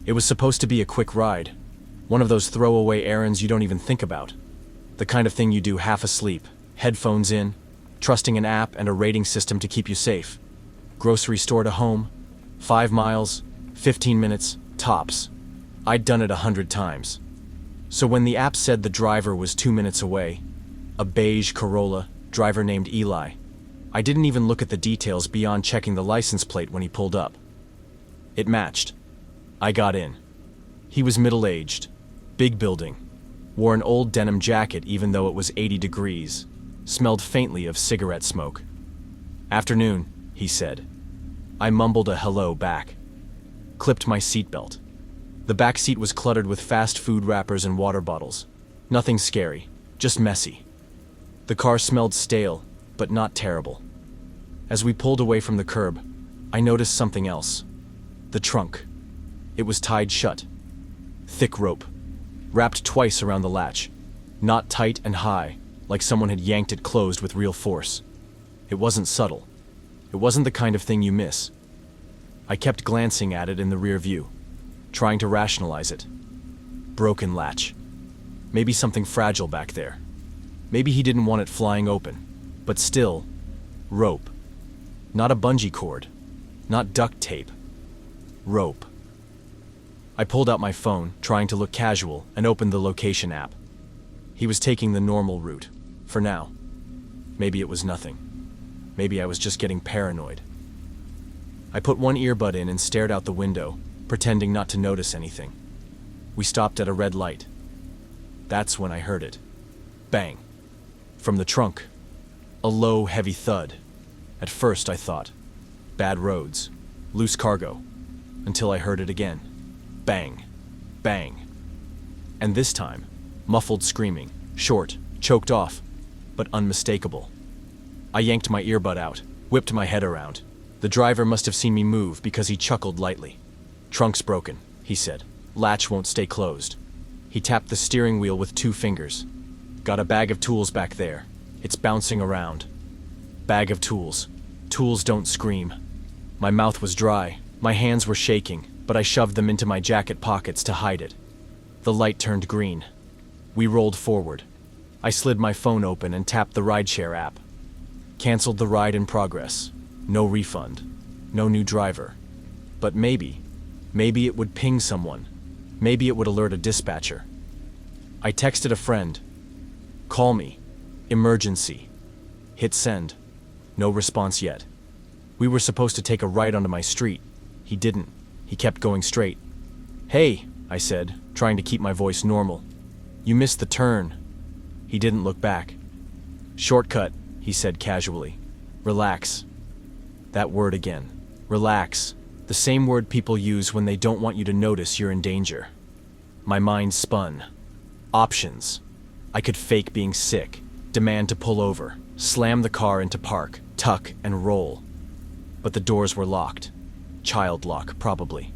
It was supposed to be a quick ride. One of those throwaway errands you don't even think about. The kind of thing you do half asleep, headphones in, trusting an app and a rating system to keep you safe. Grocery store to home, 5 miles, 15 minutes, tops. I'd done it 100 times. So when the app said the driver was 2 minutes away, a beige Corolla, driver named Eli, I didn't even look at the details beyond checking the license plate when he pulled up. It matched. I got in. He was middle-aged, big building, wore an old denim jacket even though it was 80 degrees, smelled faintly of cigarette smoke. "Afternoon," he said. I mumbled a hello back. Clipped my seatbelt. The back seat was cluttered with fast food wrappers and water bottles. Nothing scary, just messy. The car smelled stale, but not terrible. As we pulled away from the curb, I noticed something else. The trunk. It was tied shut. Thick rope, wrapped twice around the latch, not tight and high, like someone had yanked it closed with real force. It wasn't subtle. It wasn't the kind of thing you miss. I kept glancing at it in the rear view, trying to rationalize it. Broken latch. Maybe something fragile back there. Maybe he didn't want it flying open, but still, rope. Not a bungee cord, not duct tape. Rope. I pulled out my phone, trying to look casual, and opened the location app. He was taking the normal route, for now. Maybe it was nothing. Maybe I was just getting paranoid. I put one earbud in and stared out the window, pretending not to notice anything. We stopped at a red light. That's when I heard it. Bang. From the trunk. A low, heavy thud. At first I thought, bad roads, loose cargo, until I heard it again. Bang. Bang. And this time, muffled screaming, short, choked off, but unmistakable. I yanked my earbud out, whipped my head around. The driver must have seen me move because he chuckled lightly. "Trunk's broken," he said. "Latch won't stay closed." He tapped the steering wheel with 2 fingers. "Got a bag of tools back there. It's bouncing around." Bag of tools. Tools don't scream. My mouth was dry. My hands were shaking, but I shoved them into my jacket pockets to hide it. The light turned green. We rolled forward. I slid my phone open and tapped the rideshare app. Canceled the ride in progress. No refund. No new driver. But maybe it would ping someone. Maybe it would alert a dispatcher. I texted a friend. "Call me. Emergency." Hit send. No response yet. We were supposed to take a right onto my street. He didn't. He kept going straight. "Hey," I said, trying to keep my voice normal. "You missed the turn." He didn't look back. "Shortcut," he said casually. "Relax." That word again. Relax. The same word people use when they don't want you to notice you're in danger. My mind spun. Options. I could fake being sick, demand to pull over, slam the car into park, tuck and roll. But the doors were locked. Child lock, probably.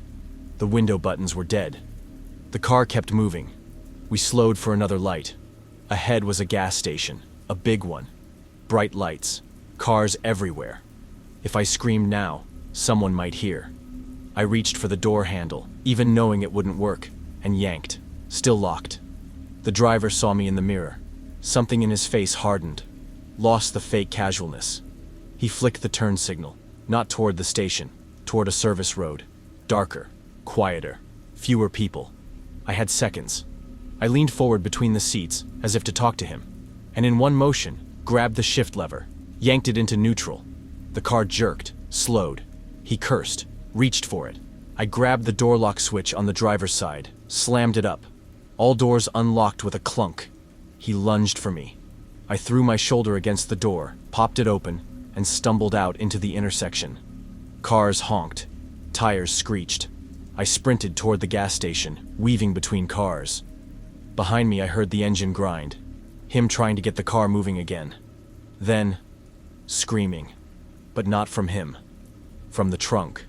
The window buttons were dead. The car kept moving. We slowed for another light. Ahead was a gas station, a big one. Bright lights, cars everywhere. If I screamed now, someone might hear. I reached for the door handle, even knowing it wouldn't work, and yanked. Still locked. The driver saw me in the mirror. Something in his face hardened. Lost the fake casualness. He flicked the turn signal, not toward the station, toward a service road. Darker, quieter, fewer people. I had seconds. I leaned forward between the seats, as if to talk to him, and in one motion, grabbed the shift lever, yanked it into neutral. The car jerked, slowed. He cursed, reached for it. I grabbed the door lock switch on the driver's side, slammed it up. All doors unlocked with a clunk. He lunged for me. I threw my shoulder against the door, popped it open, and stumbled out into the intersection. Cars honked. Tires screeched. I sprinted toward the gas station, weaving between cars. Behind me I heard the engine grind. Him trying to get the car moving again. Then, screaming. But not from him. From the trunk.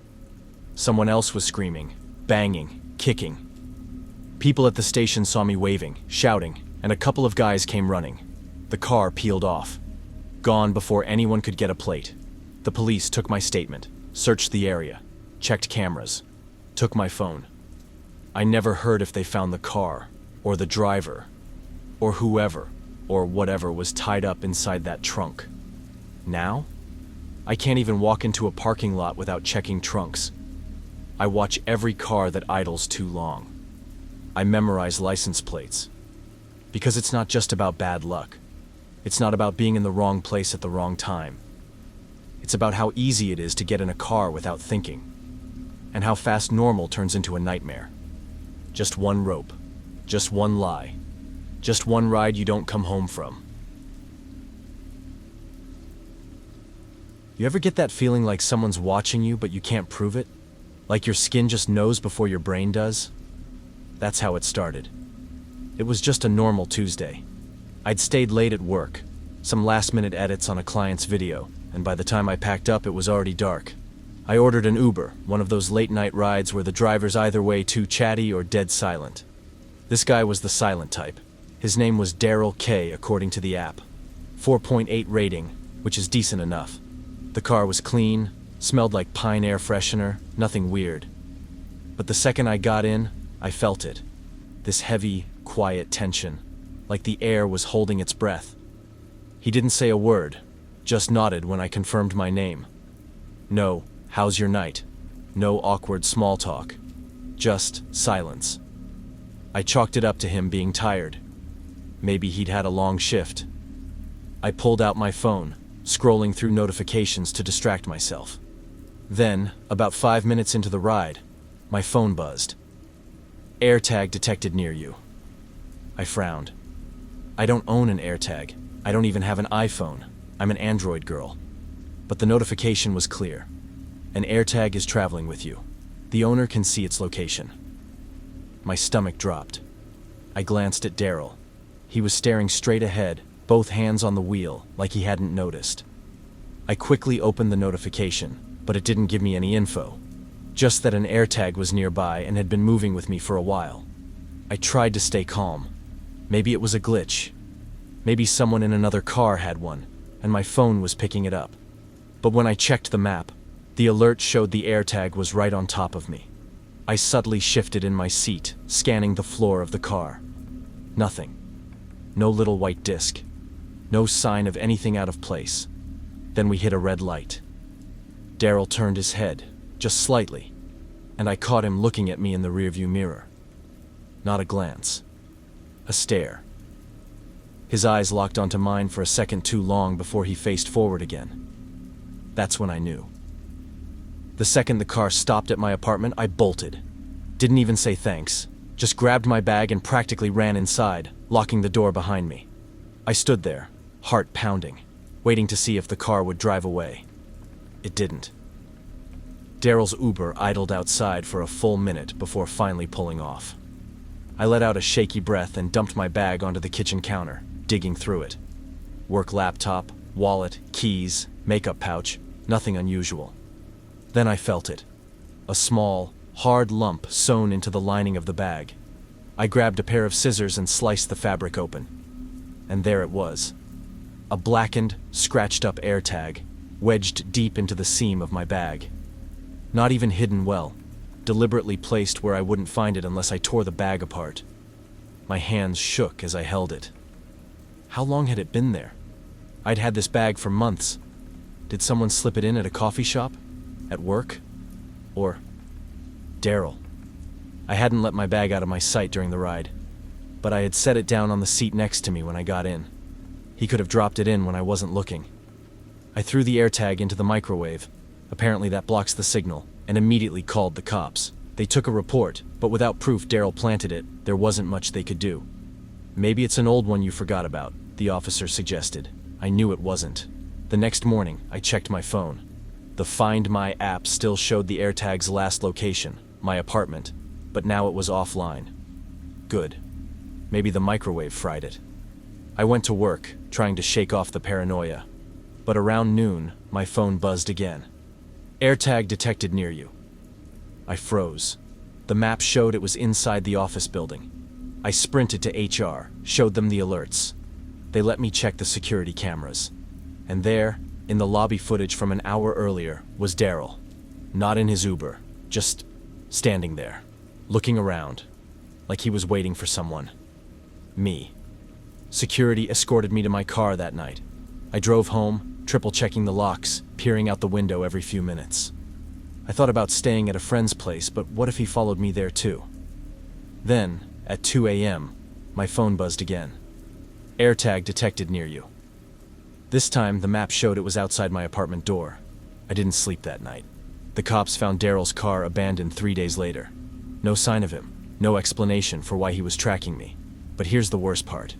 Someone else was screaming, banging, kicking. People at the station saw me waving, shouting, and a couple of guys came running. The car peeled off. Gone before anyone could get a plate. The police took my statement, searched the area, checked cameras, took my phone. I never heard if they found the car, or the driver, or whoever, or whatever was tied up inside that trunk. Now, I can't even walk into a parking lot without checking trunks. I watch every car that idles too long. I memorize license plates. Because it's not just about bad luck. It's not about being in the wrong place at the wrong time. It's about how easy it is to get in a car without thinking, and how fast normal turns into a nightmare. Just one rope, just one lie, just one ride you don't come home from. You ever get that feeling like someone's watching you but you can't prove it? Like your skin just knows before your brain does? That's how it started. It was just a normal Tuesday. I'd stayed late at work, some last-minute edits on a client's video, and by the time I packed up it was already dark. I ordered an Uber, one of those late-night rides where the driver's either way too chatty or dead silent. This guy was the silent type. His name was Daryl K. according to the app. 4.8 rating, which is decent enough. The car was clean, smelled like pine air freshener, nothing weird. But the second I got in, I felt it. This heavy, quiet tension, like the air was holding its breath. He didn't say a word, just nodded when I confirmed my name. No, how's your night? No awkward small talk. Just silence. I chalked it up to him being tired. Maybe he'd had a long shift. I pulled out my phone, scrolling through notifications to distract myself. Then, about 5 minutes into the ride, my phone buzzed. AirTag detected near you. I frowned. I don't own an AirTag. I don't even have an iPhone. I'm an Android girl. But the notification was clear. An AirTag is traveling with you. The owner can see its location. My stomach dropped. I glanced at Daryl. He was staring straight ahead, both hands on the wheel, like he hadn't noticed. I quickly opened the notification, but it didn't give me any info. Just that an AirTag was nearby and had been moving with me for a while. I tried to stay calm. Maybe it was a glitch. Maybe someone in another car had one, and my phone was picking it up. But when I checked the map, the alert showed the AirTag was right on top of me. I subtly shifted in my seat, scanning the floor of the car. Nothing. No little white disc. No sign of anything out of place. Then we hit a red light. Daryl turned his head, just slightly, and I caught him looking at me in the rearview mirror. Not a glance. A stare. His eyes locked onto mine for a second too long before he faced forward again. That's when I knew. The second the car stopped at my apartment, I bolted. Didn't even say thanks. Just grabbed my bag and practically ran inside, locking the door behind me. I stood there, heart pounding, waiting to see if the car would drive away. It didn't. Daryl's Uber idled outside for a full minute before finally pulling off. I let out a shaky breath and dumped my bag onto the kitchen counter, digging through it. Work laptop, wallet, keys, makeup pouch, nothing unusual. Then I felt it. A small, hard lump sewn into the lining of the bag. I grabbed a pair of scissors and sliced the fabric open. And there it was. A blackened, scratched-up AirTag, wedged deep into the seam of my bag. Not even hidden well, deliberately placed where I wouldn't find it unless I tore the bag apart. My hands shook as I held it. How long had it been there? I'd had this bag for months. Did someone slip it in at a coffee shop? At work? Or Daryl? I hadn't let my bag out of my sight during the ride, but I had set it down on the seat next to me when I got in. He could have dropped it in when I wasn't looking. I threw the AirTag into the microwave. Apparently that blocks the signal, and immediately called the cops. They took a report, but without proof Daryl planted it, there wasn't much they could do. Maybe it's an old one you forgot about, the officer suggested. I knew it wasn't. The next morning, I checked my phone. The Find My app still showed the AirTag's last location, my apartment, but now it was offline. Good. Maybe the microwave fried it. I went to work, trying to shake off the paranoia. But around noon, my phone buzzed again. AirTag detected near you. I froze. The map showed it was inside the office building. I sprinted to HR, showed them the alerts. They let me check the security cameras. And there, in the lobby footage from an hour earlier, was Daryl. Not in his Uber, just standing there, looking around, like he was waiting for someone. Me. Security escorted me to my car that night. I drove home, triple-checking the locks, peering out the window every few minutes. I thought about staying at a friend's place, but what if he followed me there too? Then, at 2 a.m., my phone buzzed again. AirTag detected near you. This time, the map showed it was outside my apartment door. I didn't sleep that night. The cops found Daryl's car abandoned 3 days later. No sign of him, no explanation for why he was tracking me. But here's the worst part.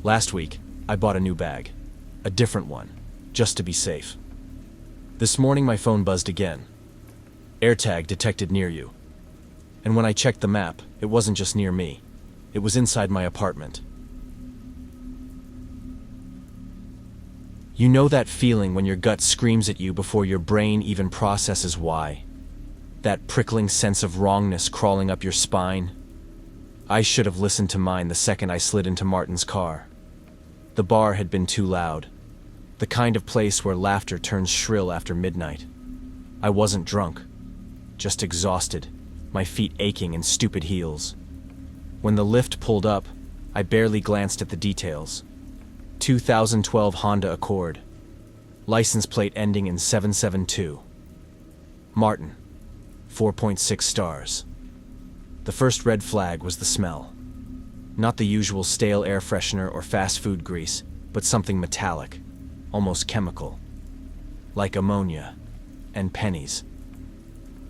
Last week, I bought a new bag. A different one, just to be safe. This morning my phone buzzed again. AirTag detected near you. And when I checked the map, it wasn't just near me. It was inside my apartment. You know that feeling when your gut screams at you before your brain even processes why? That prickling sense of wrongness crawling up your spine? I should have listened to mine the second I slid into Martin's car. The bar had been too loud. The kind of place where laughter turns shrill after midnight. I wasn't drunk, just exhausted, my feet aching in stupid heels. When the Lyft pulled up, I barely glanced at the details. 2012 Honda Accord. License plate ending in 772. Martin. 4.6 stars. The first red flag was the smell. Not the usual stale air freshener or fast food grease, but something metallic, almost chemical. Like ammonia and pennies.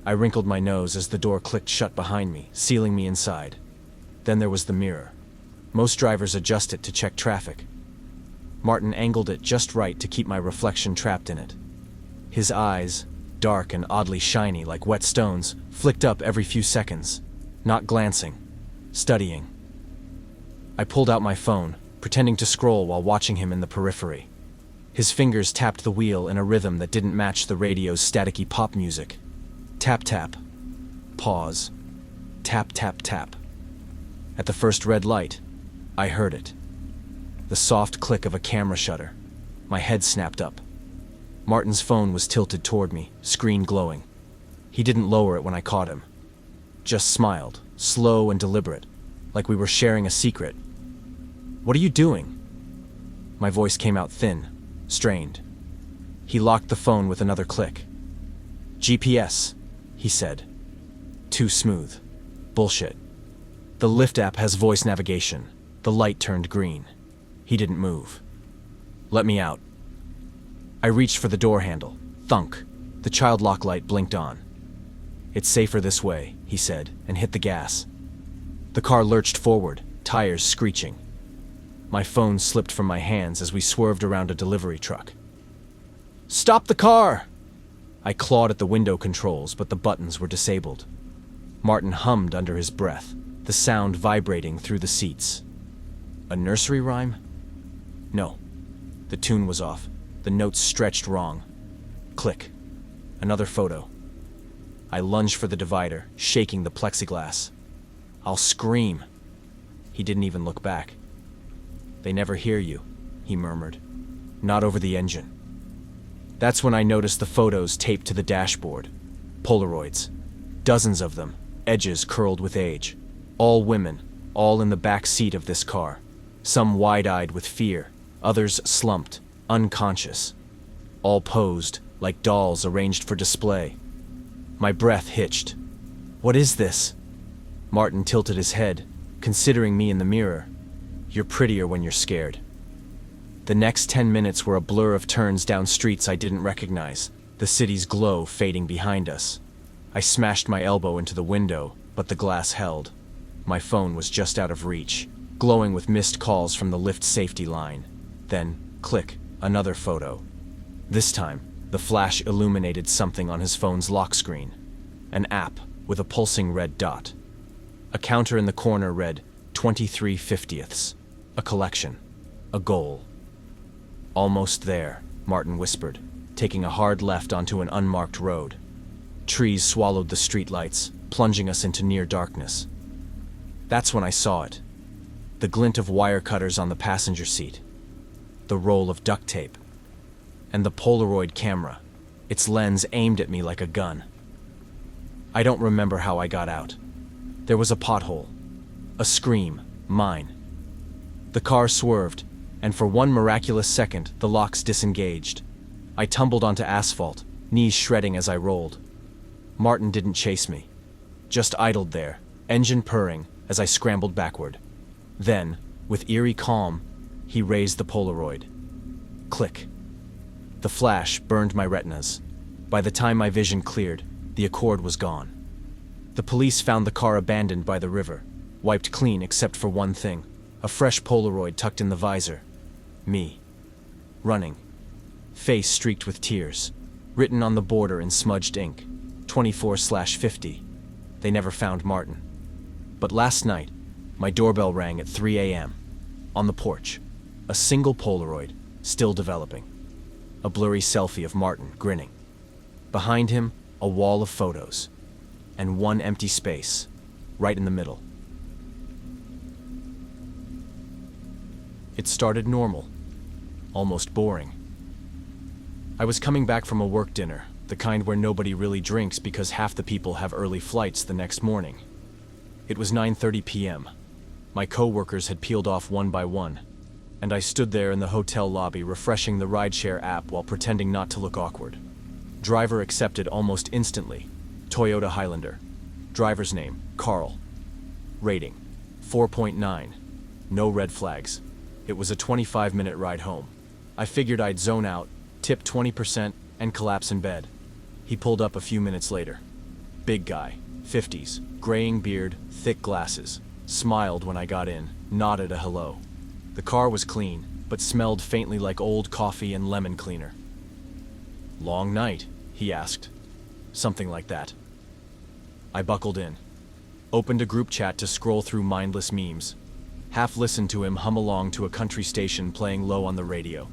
I wrinkled my nose as the door clicked shut behind me, sealing me inside. Then there was the mirror. Most drivers adjust it to check traffic. Martin angled it just right to keep my reflection trapped in it. His eyes, dark and oddly shiny like wet stones, flicked up every few seconds, not glancing, studying. I pulled out my phone, pretending to scroll while watching him in the periphery. His fingers tapped the wheel in a rhythm that didn't match the radio's staticky pop music. Tap tap. Pause. Tap tap tap. At the first red light, I heard it. The soft click of a camera shutter. My head snapped up. Martin's phone was tilted toward me, screen glowing. He didn't lower it when I caught him. Just smiled, slow and deliberate, like we were sharing a secret. "What are you doing?" My voice came out thin, strained. He locked the phone with another click. "GPS," he said. Too smooth. Bullshit. The Lyft app has voice navigation. The light turned green. He didn't move. "Let me out." I reached for the door handle. Thunk. The child lock light blinked on. "It's safer this way," he said, and hit the gas. The car lurched forward, tires screeching. My phone slipped from my hands as we swerved around a delivery truck. "Stop the car!" I clawed at the window controls, but the buttons were disabled. Martin hummed under his breath, the sound vibrating through the seats. A nursery rhyme? No. The tune was off. The notes stretched wrong. Click. Another photo. I lunged for the divider, shaking the plexiglass. "I'll scream." He didn't even look back. "They never hear you," he murmured. "Not over the engine." That's when I noticed the photos taped to the dashboard. Polaroids. Dozens of them, edges curled with age. All women, all in the back seat of this car. Some wide-eyed with fear, others slumped, unconscious. All posed, like dolls arranged for display. My breath hitched. "What is this?" Martin tilted his head, considering me in the mirror. "You're prettier when you're scared." The next 10 minutes were a blur of turns down streets I didn't recognize, the city's glow fading behind us. I smashed my elbow into the window, but the glass held. My phone was just out of reach, glowing with missed calls from the Lyft safety line. Then, click, another photo. This time, the flash illuminated something on his phone's lock screen. An app with a pulsing red dot. A counter in the corner read 23/50ths. A collection. A goal. "Almost there," Martin whispered, taking a hard left onto an unmarked road. Trees swallowed the streetlights, plunging us into near darkness. That's when I saw it. The glint of wire cutters on the passenger seat. The roll of duct tape. And the Polaroid camera, its lens aimed at me like a gun. I don't remember how I got out. There was a pothole. A scream. Mine. The car swerved, and for one miraculous second, the locks disengaged. I tumbled onto asphalt, knees shredding as I rolled. Martin didn't chase me. Just idled there, engine purring, as I scrambled backward. Then, with eerie calm, he raised the Polaroid. Click. The flash burned my retinas. By the time my vision cleared, the Accord was gone. The police found the car abandoned by the river, wiped clean except for one thing, a fresh Polaroid tucked in the visor. Me. Running. Face streaked with tears. Written on the border in smudged ink. 24/50. They never found Martin. But last night, my doorbell rang at 3 a.m. On the porch. A single Polaroid, still developing. A blurry selfie of Martin, grinning. Behind him, a wall of photos. And one empty space, right in the middle. It started normal. Almost boring. I was coming back from a work dinner, the kind where nobody really drinks because half the people have early flights the next morning. It was 9:30 p.m. My co-workers had peeled off one by one, and I stood there in the hotel lobby refreshing the rideshare app while pretending not to look awkward. Driver accepted almost instantly. Toyota Highlander. Driver's name, Carl. Rating, 4.9. No red flags. It was a 25-minute ride home. I figured I'd zone out, tip 20%, and collapse in bed. He pulled up a few minutes later. Big guy, 50s, graying beard, thick glasses. Smiled when I got in, nodded a hello. The car was clean, but smelled faintly like old coffee and lemon cleaner. "Long night?" he asked. Something like that. I buckled in. Opened a group chat to scroll through mindless memes. Half listened to him hum along to a country station playing low on the radio.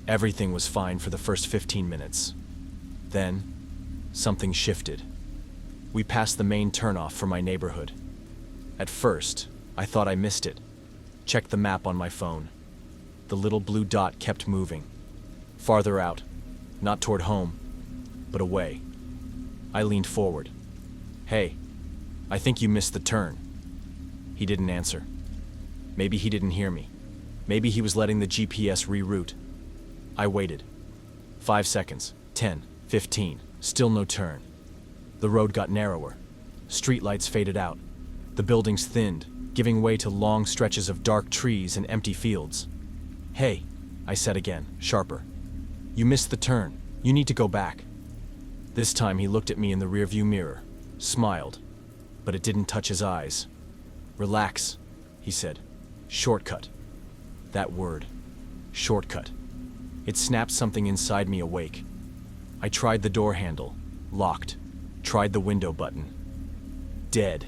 Everything was fine for the first 15 minutes. Then, something shifted. We passed the main turnoff for my neighborhood. At first, I thought I missed it. Checked the map on my phone. The little blue dot kept moving. Farther out, not toward home, but away. I leaned forward. "Hey, I think you missed the turn." He didn't answer. Maybe he didn't hear me. Maybe he was letting the GPS reroute. I waited. 5 seconds, 10, 15, still no turn. The road got narrower. Streetlights faded out. The buildings thinned, giving way to long stretches of dark trees and empty fields. "Hey," I said again, sharper. "You missed the turn. You need to go back." This time he looked at me in the rearview mirror, smiled, but it didn't touch his eyes. "Relax," he said. "Shortcut." That word. Shortcut. It snapped something inside me awake. I tried the door handle. Locked. Tried the window button. Dead.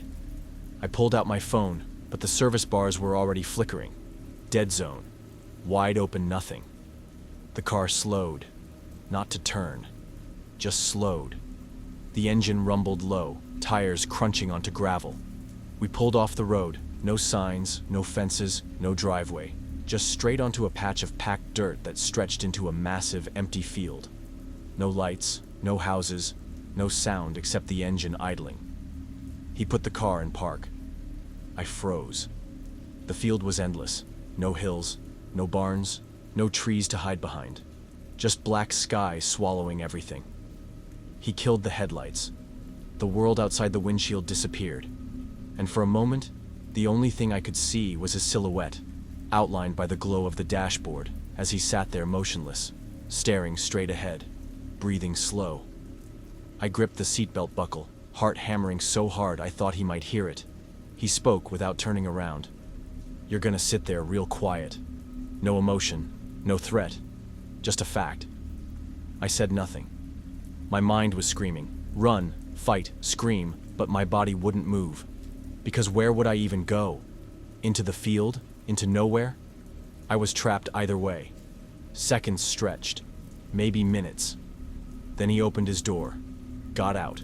I pulled out my phone, but the service bars were already flickering. Dead zone. Wide open nothing. The car slowed. Not to turn. Just slowed. The engine rumbled low, tires crunching onto gravel. We pulled off the road. No signs, no fences, no driveway. Just straight onto a patch of packed dirt that stretched into a massive empty field. No lights, no houses, no sound except the engine idling. He put the car in park. I froze. The field was endless. No hills, no barns, no trees to hide behind. Just black sky swallowing everything. He killed the headlights. The world outside the windshield disappeared. And for a moment, the only thing I could see was his silhouette, outlined by the glow of the dashboard as he sat there motionless, staring straight ahead, breathing slow. I gripped the seatbelt buckle, heart hammering so hard I thought he might hear it. He spoke without turning around. "You're gonna sit there real quiet. No emotion, no threat, just a fact." I said nothing. My mind was screaming, run, fight, scream, but my body wouldn't move. Because where would I even go? Into the field? Into nowhere? I was trapped either way. Seconds stretched, maybe minutes. Then he opened his door, got out,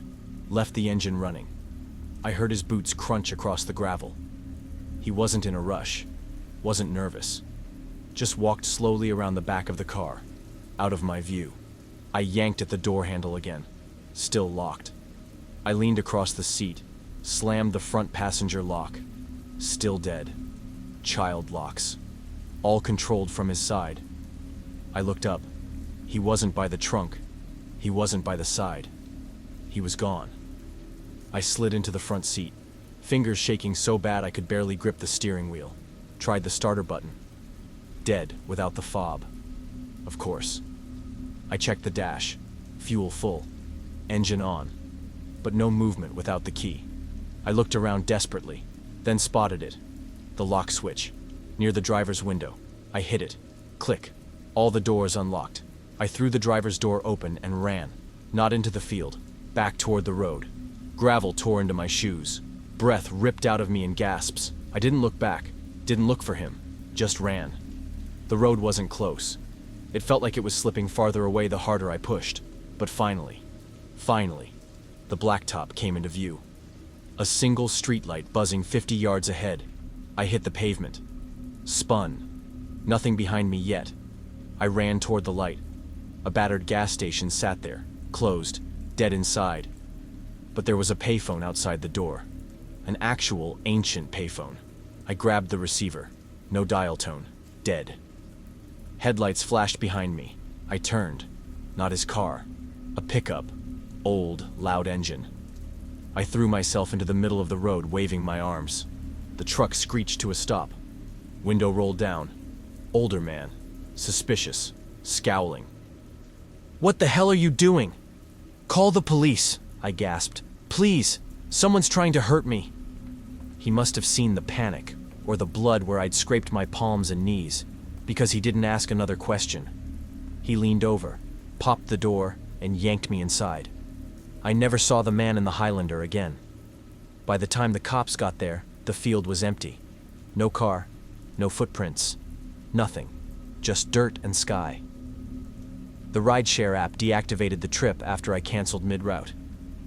left the engine running. I heard his boots crunch across the gravel. He wasn't in a rush, wasn't nervous. Just walked slowly around the back of the car, out of my view. I yanked at the door handle again, still locked. I leaned across the seat, Slammed the front passenger lock. Still dead. Child locks. All controlled from his side. I looked up. He wasn't by the trunk. He wasn't by the side. He was gone. I slid into the front seat, fingers shaking so bad I could barely grip the steering wheel. Tried the starter button. Dead without the fob. Of course. I checked the dash. Fuel full. Engine on. But no movement without the key. I looked around desperately, then spotted it. The lock switch, near the driver's window. I hit it. Click. All the doors unlocked. I threw the driver's door open and ran. Not into the field. Back toward the road. Gravel tore into my shoes. Breath ripped out of me in gasps. I didn't look back. Didn't look for him. Just ran. The road wasn't close. It felt like it was slipping farther away the harder I pushed. But finally, the blacktop came into view. A single streetlight buzzing 50 yards ahead. I hit the pavement. Spun. Nothing behind me yet. I ran toward the light. A battered gas station sat there, closed, dead inside. But there was a payphone outside the door. An actual, ancient payphone. I grabbed the receiver. No dial tone. Dead. Headlights flashed behind me. I turned. Not his car. A pickup. Old, loud engine. I threw myself into the middle of the road, waving my arms. The truck screeched to a stop. Window rolled down. Older man. Suspicious. Scowling. "What the hell are you doing?" "Call the police," I gasped. "Please, someone's trying to hurt me." He must have seen the panic, or the blood where I'd scraped my palms and knees, because he didn't ask another question. He leaned over, popped the door, and yanked me inside. I never saw the man in the Highlander again. By the time the cops got there, the field was empty. No car, no footprints, nothing, just dirt and sky. The rideshare app deactivated the trip after I canceled mid-route.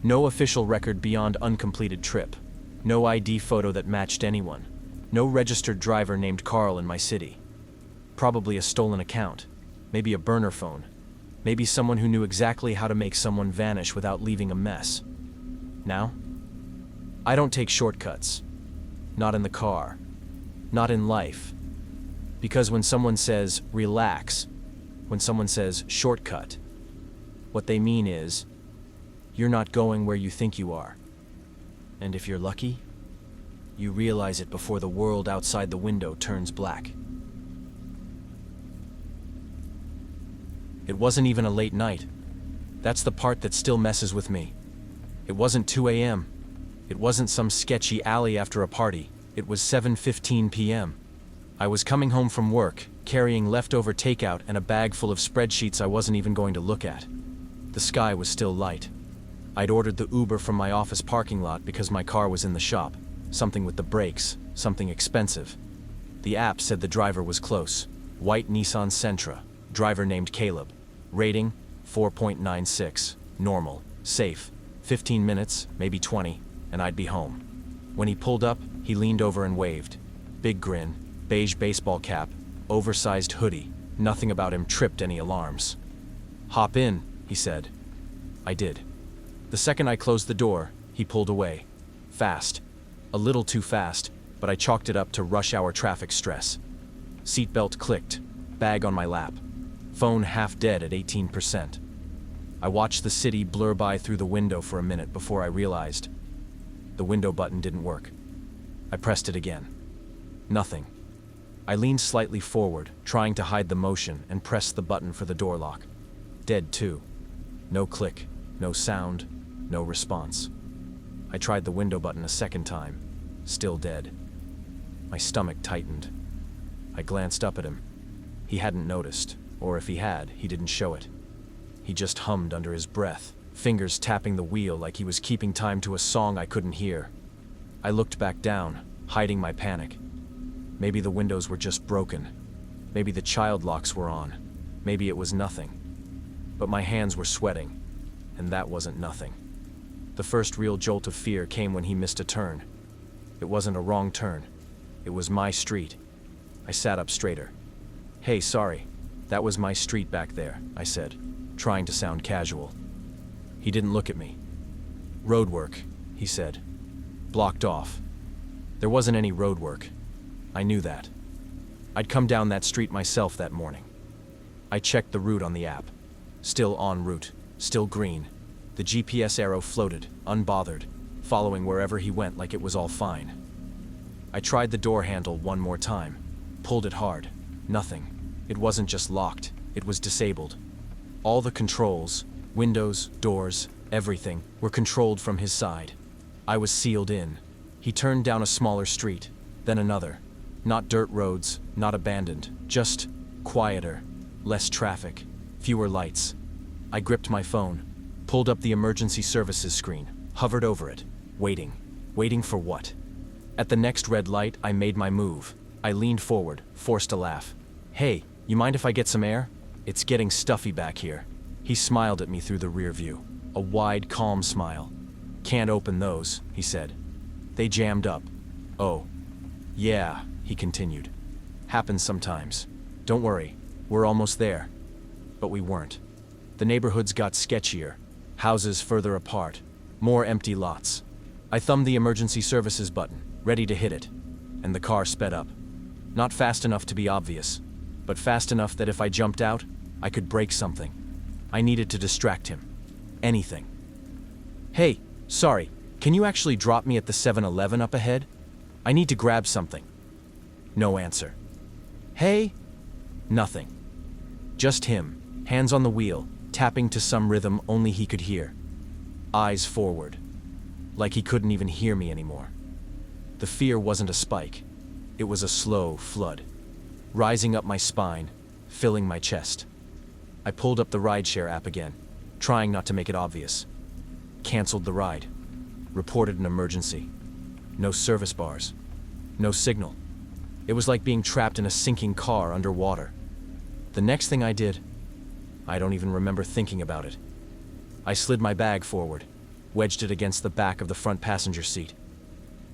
No official record beyond uncompleted trip. No ID photo that matched anyone. No registered driver named Carl in my city. Probably a stolen account. Maybe a burner phone. Maybe someone who knew exactly how to make someone vanish without leaving a mess. Now? I don't take shortcuts. Not in the car. Not in life. Because when someone says, relax, when someone says, shortcut, what they mean is, you're not going where you think you are. And if you're lucky, you realize it before the world outside the window turns black. It wasn't even a late night. That's the part that still messes with me. It wasn't 2 a.m. It wasn't some sketchy alley after a party. It was 7:15 p.m. I was coming home from work, carrying leftover takeout and a bag full of spreadsheets I wasn't even going to look at. The sky was still light. I'd ordered the Uber from my office parking lot because my car was in the shop. Something with the brakes, something expensive. The app said the driver was close. White Nissan Sentra. Driver named Caleb. Rating, 4.96. Normal. Safe. 15 minutes, maybe 20, and I'd be home. When he pulled up, he leaned over and waved. Big grin, beige baseball cap, oversized hoodie. Nothing about him tripped any alarms. "Hop in," he said. I did. The second I closed the door, he pulled away. Fast. A little too fast, but I chalked it up to rush hour traffic stress. Seatbelt clicked. Bag on my lap. Phone half dead at 18%. I watched the city blur by through the window for a minute before I realized the window button didn't work. I pressed it again. Nothing. I leaned slightly forward, trying to hide the motion, and pressed the button for the door lock. Dead too. No click, no sound, no response. I tried the window button a second time. Still dead. My stomach tightened. I glanced up at him. He hadn't noticed, or if he had, he didn't show it. He just hummed under his breath, fingers tapping the wheel like he was keeping time to a song I couldn't hear. I looked back down, hiding my panic. Maybe the windows were just broken. Maybe the child locks were on. Maybe it was nothing. But my hands were sweating, and that wasn't nothing. The first real jolt of fear came when he missed a turn. It wasn't a wrong turn. It was my street. I sat up straighter. "Hey, sorry. That was my street back there," I said, trying to sound casual. He didn't look at me. "Roadwork," he said. blocked off. There wasn't any roadwork. I knew that. I'd come down that street myself that morning. I checked the route on the app. Still en route, still green. The GPS arrow floated, unbothered, following wherever he went like it was all fine. I tried the door handle one more time, pulled it hard. Nothing. It wasn't just locked, it was disabled. All the controls, windows, doors, everything, were controlled from his side. I was sealed in. He turned down a smaller street, then another. Not dirt roads, not abandoned, just quieter, less traffic, fewer lights. I gripped my phone, pulled up the emergency services screen, hovered over it, waiting. Waiting for what? At the next red light, I made my move. I leaned forward, forced a laugh. "Hey, you mind if I get some air? It's getting stuffy back here." He smiled at me through the rear view, a wide, calm smile. "Can't open those," he said. "They jammed up." "Oh. Yeah," he continued. "Happens sometimes. Don't worry, we're almost there." But we weren't. The neighborhoods got sketchier, houses further apart, more empty lots. I thumbed the emergency services button, ready to hit it, and the car sped up. Not fast enough to be obvious, but fast enough that if I jumped out, I could break something. I needed to distract him. Anything. "Hey, sorry, can you actually drop me at the 7-Eleven up ahead? I need to grab something." No answer. "Hey?" Nothing. Just him, hands on the wheel, tapping to some rhythm only he could hear. Eyes forward. Like he couldn't even hear me anymore. The fear wasn't a spike. It was a slow flood, rising up my spine, filling my chest. I pulled up the rideshare app again, trying not to make it obvious. Canceled the ride. Reported an emergency. No service bars. No signal. It was like being trapped in a sinking car underwater. The next thing I did, I don't even remember thinking about it. I slid my bag forward, wedged it against the back of the front passenger seat,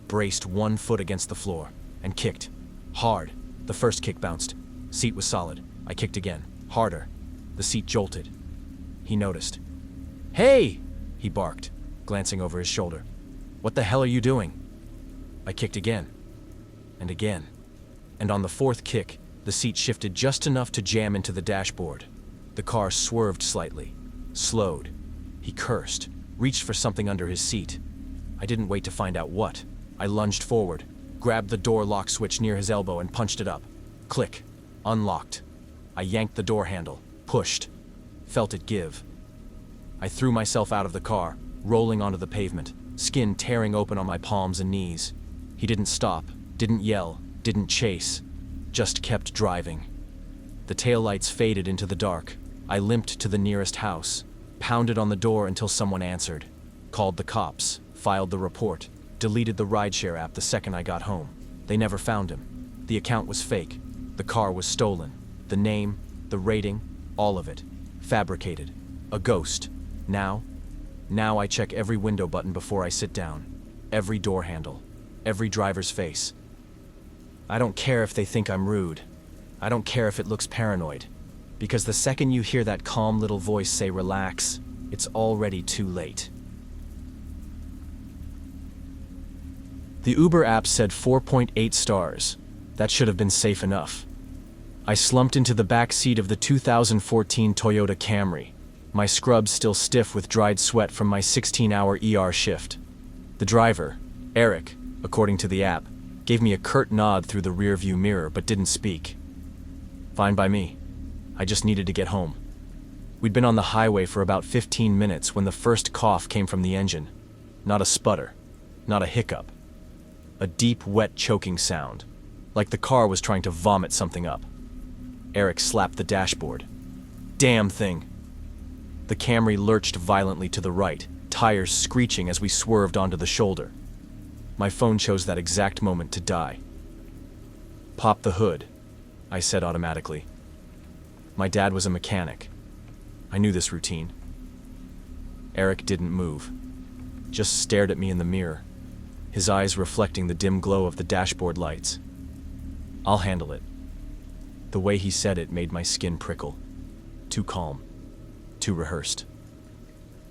braced one foot against the floor, and kicked. Hard. The first kick bounced. Seat was solid. I kicked again. Harder. The seat jolted. He noticed. "Hey!" he barked, glancing over his shoulder. "What the hell are you doing?" I kicked again. And again. And on the fourth kick, the seat shifted just enough to jam into the dashboard. The car swerved slightly. Slowed. He cursed. Reached for something under his seat. I didn't wait to find out what. I lunged forward, grabbed the door lock switch near his elbow and punched it up. Click. Unlocked. I yanked the door handle, pushed, felt it give. I threw myself out of the car, rolling onto the pavement, skin tearing open on my palms and knees. He didn't stop, didn't yell, didn't chase, just kept driving. The taillights faded into the dark. I limped to the nearest house, pounded on the door until someone answered, called the cops, filed the report, deleted the rideshare app the second I got home. They never found him. The account was fake. The car was stolen. The name, the rating, all of it. Fabricated. A ghost. Now I check every window button before I sit down. Every door handle. Every driver's face. I don't care if they think I'm rude. I don't care if it looks paranoid. Because the second you hear that calm little voice say relax, it's already too late. The Uber app said 4.8 stars. That should have been safe enough. I slumped into the back seat of the 2014 Toyota Camry, my scrubs still stiff with dried sweat from my 16-hour ER shift. The driver, Eric, according to the app, gave me a curt nod through the rearview mirror but didn't speak. Fine by me. I just needed to get home. We'd been on the highway for about 15 minutes when the first cough came from the engine. Not a sputter, not a hiccup. A deep, wet, choking sound, like the car was trying to vomit something up. Eric slapped the dashboard. Damn thing. The Camry lurched violently to the right, tires screeching as we swerved onto the shoulder. My phone chose that exact moment to die. Pop the hood, I said automatically. My dad was a mechanic. I knew this routine. Eric didn't move, just stared at me in the mirror, his eyes reflecting the dim glow of the dashboard lights. I'll handle it. The way he said it made my skin prickle. Too calm, too rehearsed.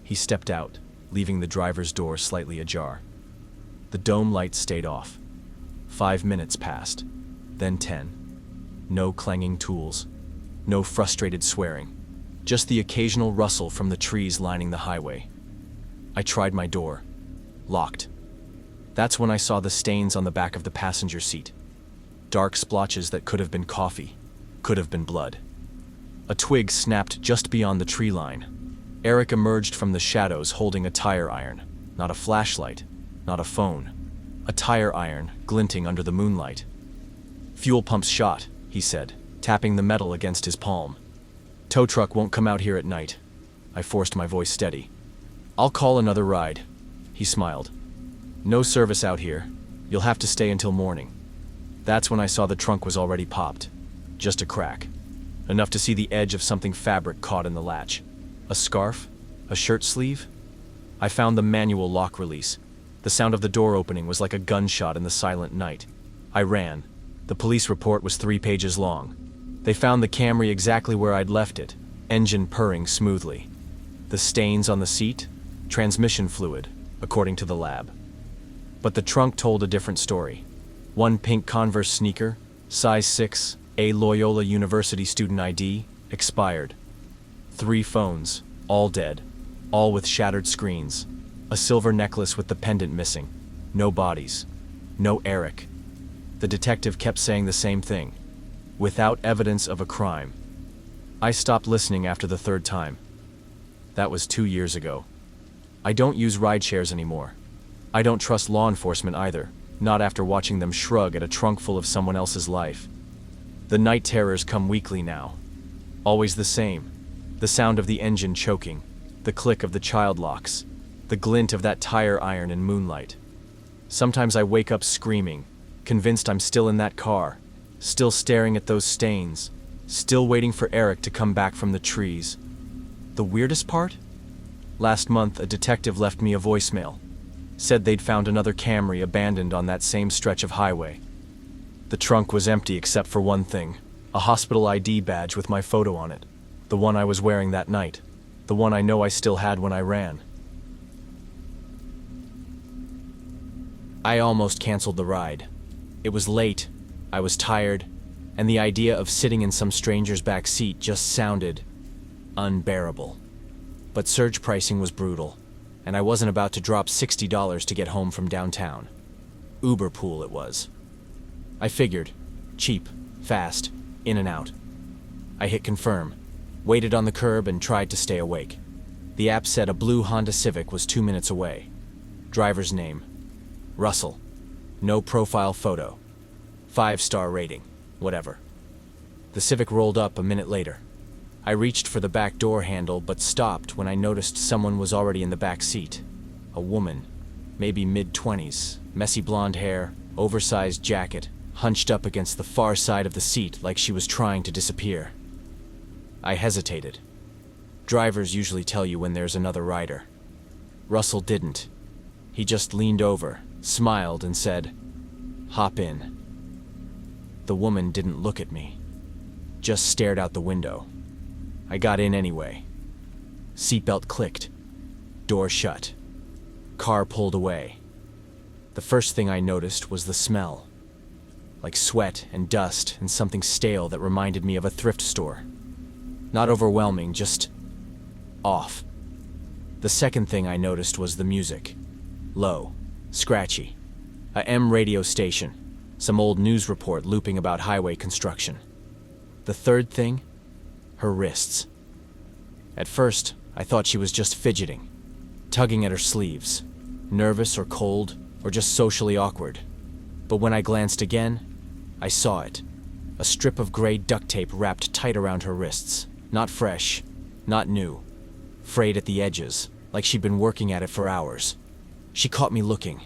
He stepped out, leaving the driver's door slightly ajar. The dome light stayed off. 5 minutes passed, then 10. No clanging tools, no frustrated swearing, just the occasional rustle from the trees lining the highway. I tried my door. Locked. That's when I saw the stains on the back of the passenger seat. Dark splotches that could have been coffee, could have been blood. A twig snapped just beyond the tree line. Eric emerged from the shadows holding a tire iron, not a flashlight, not a phone. A tire iron glinting under the moonlight. "Fuel pump's shot," he said, tapping the metal against his palm. "Tow truck won't come out here at night." I forced my voice steady. "I'll call another ride." He smiled. "No service out here. You'll have to stay until morning." That's when I saw the trunk was already popped. Just a crack. Enough to see the edge of something fabric caught in the latch. A scarf? A shirt sleeve? I found the manual lock release. The sound of the door opening was like a gunshot in the silent night. I ran. The police report was 3 pages long. They found the Camry exactly where I'd left it, engine purring smoothly. The stains on the seat? Transmission fluid, according to the lab. But the trunk told a different story. 1 pink Converse sneaker, size 6, a Loyola University student ID, expired. 3 phones, all dead, all with shattered screens. A silver necklace with the pendant missing. No bodies. No Eric. The detective kept saying the same thing. Without evidence of a crime. I stopped listening after the 3rd time. That was 2 years ago. I don't use rideshares anymore. I don't trust law enforcement either, not after watching them shrug at a trunk full of someone else's life. The night terrors come weekly now. Always the same. The sound of the engine choking. The click of the child locks. The glint of that tire iron in moonlight. Sometimes I wake up screaming, convinced I'm still in that car, still staring at those stains, still waiting for Eric to come back from the trees. The weirdest part? Last month, a detective left me a voicemail. Said they'd found another Camry abandoned on that same stretch of highway. The trunk was empty except for one thing, a hospital ID badge with my photo on it. The one I was wearing that night. The one I know I still had when I ran. I almost canceled the ride. It was late, I was tired, and the idea of sitting in some stranger's back seat just sounded unbearable. But surge pricing was brutal, and I wasn't about to drop $60 to get home from downtown. Uber pool it was. I figured, cheap, fast, in and out. I hit confirm, waited on the curb and tried to stay awake. The app said a blue Honda Civic was 2 minutes away. Driver's name, Russell. No profile photo. 5-star rating. Whatever. The Civic rolled up a minute later. I reached for the back door handle but stopped when I noticed someone was already in the back seat. A woman, maybe mid-20s, messy blonde hair, oversized jacket, hunched up against the far side of the seat like she was trying to disappear. I hesitated. Drivers usually tell you when there's another rider. Russell didn't. He just leaned over, smiled, and said, "Hop in." The woman didn't look at me, just stared out the window. I got in anyway. Seatbelt clicked. Door shut. Car pulled away. The first thing I noticed was the smell. Like sweat and dust and something stale that reminded me of a thrift store. Not overwhelming, just off. The second thing I noticed was the music. Low, scratchy. A M radio station, some old news report looping about highway construction. The third thing? Her wrists. At first, I thought she was just fidgeting, tugging at her sleeves, nervous or cold, or just socially awkward. But when I glanced again, I saw it. A strip of gray duct tape wrapped tight around her wrists. Not fresh, not new. Frayed at the edges, like she'd been working at it for hours. She caught me looking,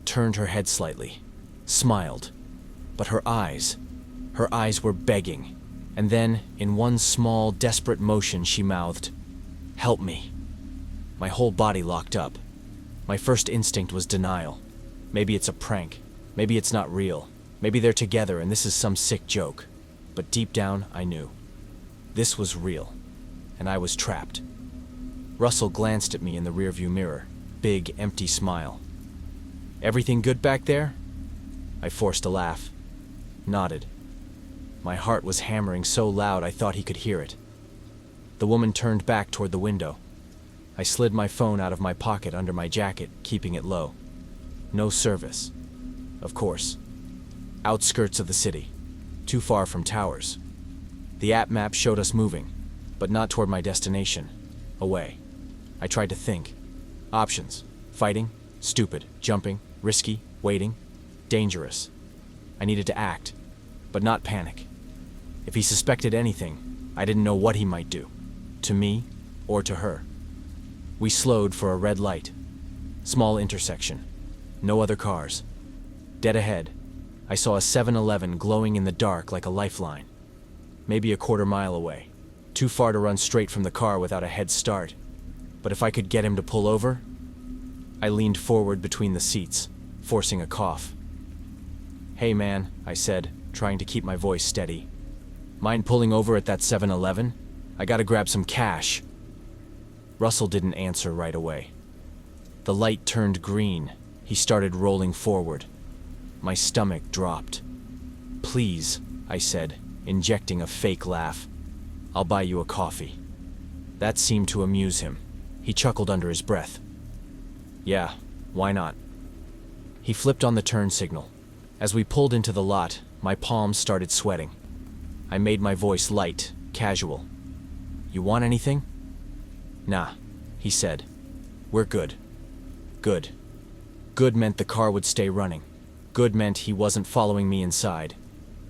turned her head slightly, smiled. But her eyes were begging. And then, in one small, desperate motion, she mouthed, "Help me." My whole body locked up. My first instinct was denial. Maybe it's a prank. Maybe it's not real. Maybe they're together and this is some sick joke. But deep down, I knew. This was real. And I was trapped. Russell glanced at me in the rearview mirror. Big, empty smile. Everything good back there? I forced a laugh. Nodded. My heart was hammering so loud I thought he could hear it. The woman turned back toward the window. I slid my phone out of my pocket under my jacket, keeping it low. No service. Of course. Outskirts of the city. Too far from towers. The app map showed us moving, but not toward my destination. Away. I tried to think. Options. Fighting. Stupid. Jumping. Risky. Waiting. Dangerous. I needed to act, but not panic. If he suspected anything, I didn't know what he might do. To me, or to her. We slowed for a red light. Small intersection. No other cars. Dead ahead, I saw a 7-Eleven glowing in the dark like a lifeline. Maybe a quarter-mile away. Too far to run straight from the car without a head start. But if I could get him to pull over... I leaned forward between the seats, forcing a cough. "Hey man," I said, trying to keep my voice steady. "Mind pulling over at that 7-Eleven? I gotta grab some cash." Russell didn't answer right away. The light turned green. He started rolling forward. My stomach dropped. "Please," I said, injecting a fake laugh. "I'll buy you a coffee." That seemed to amuse him. He chuckled under his breath. "Yeah, why not?" He flipped on the turn signal. As we pulled into the lot, my palms started sweating. I made my voice light, casual. "You want anything?" "Nah," he said. "We're good." Good. Good meant the car would stay running. Good meant he wasn't following me inside.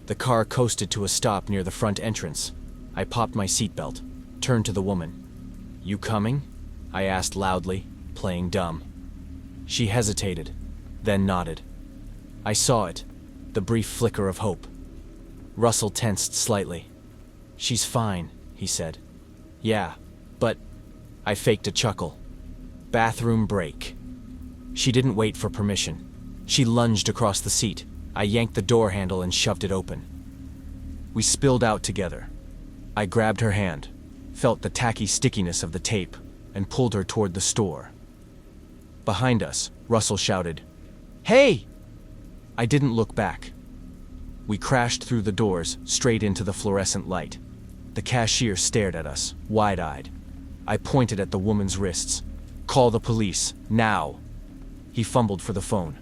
The car coasted to a stop near the front entrance. I popped my seatbelt, turned to the woman. "You coming?" I asked loudly, playing dumb. She hesitated, then nodded. I saw it, the brief flicker of hope. Russell tensed slightly. "She's fine," he said. "Yeah, but..." I faked a chuckle. "Bathroom break." She didn't wait for permission. She lunged across the seat. I yanked the door handle and shoved it open. We spilled out together. I grabbed her hand, felt the tacky stickiness of the tape, and pulled her toward the store. Behind us, Russell shouted, "Hey!" I didn't look back. We crashed through the doors, straight into the fluorescent light. The cashier stared at us, wide-eyed. I pointed at the woman's wrists. "Call the police, now!" He fumbled for the phone.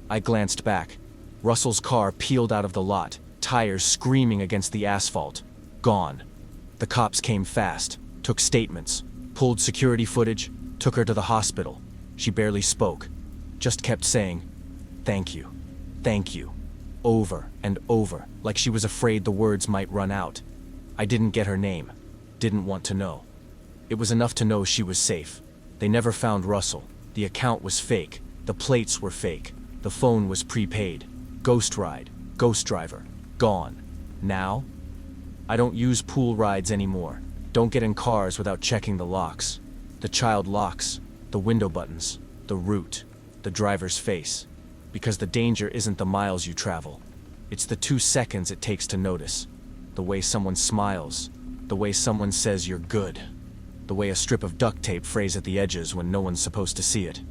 I glanced back. Russell's car peeled out of the lot, tires screaming against the asphalt. Gone. The cops came fast, took statements, pulled security footage, took her to the hospital. She barely spoke, just kept saying, "Thank you, thank you," over and over, like she was afraid the words might run out. I didn't get her name, didn't want to know. It was enough to know she was safe. They never found Russell. The account was fake. The plates were fake. The phone was prepaid. Ghost ride, ghost driver, gone. Now? I don't use pool rides anymore. Don't get in cars without checking the locks. The child locks, the window buttons, the route, the driver's face. Because the danger isn't the miles you travel. It's the 2 seconds it takes to notice. The way someone smiles. The way someone says you're good. The way a strip of duct tape frays at the edges when no one's supposed to see it.